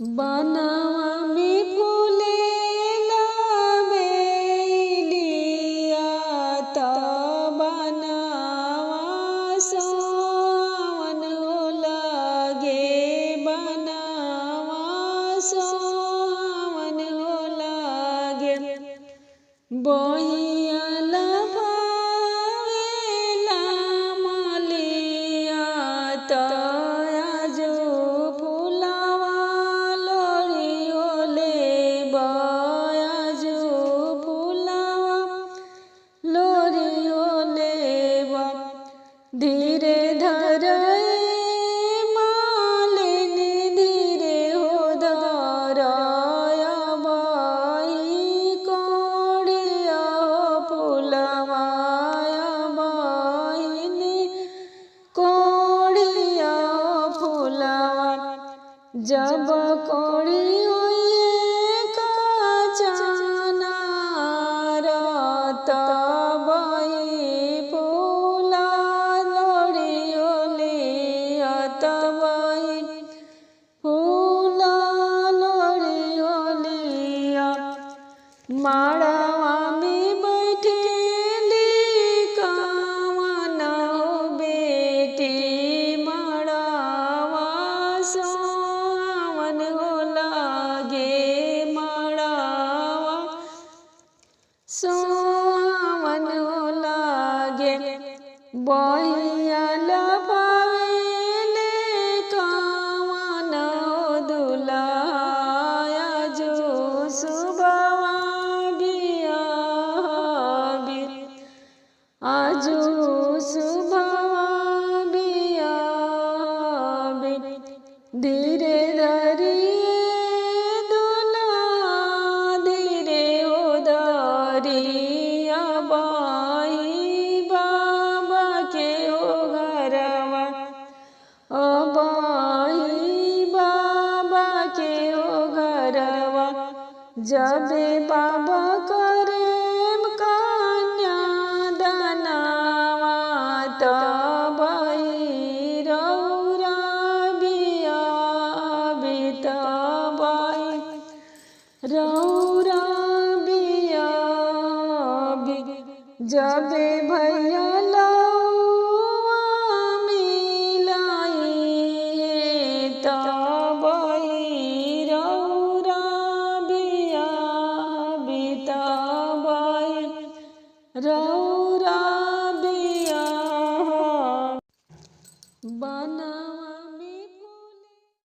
बनवा में फूलेला बेलिया त बनवा सोवन लगे बनवा सोवन लगे बहिया लभावेला मलिया त आजो फुलावा लोरियोले बयाजो फुलावा लोरियोले धीरे धर मालिनी धीरे हो धर जब कोड़ी काचना तब फूला लोरियोले तब फूला लोरियोलिया माड़वा में बैठेली कावन हो बेटी माड़वा सोवन लगे माड़वा सोवन लगे बहिया लभावेले कावन दुलाया जो सुबवा बिया आजो सुबवा बिया धीरे धरिए दुला धीरे हो दरिया बाई बाबा के हो घरवा बाई बाबा के हो घरवा जबे बाबा करे कन्या दनावा तब रौरा बिया बितबाई रौरा बिया जबे भैया लौआ मिलाई तब रौरा बिया बितबाई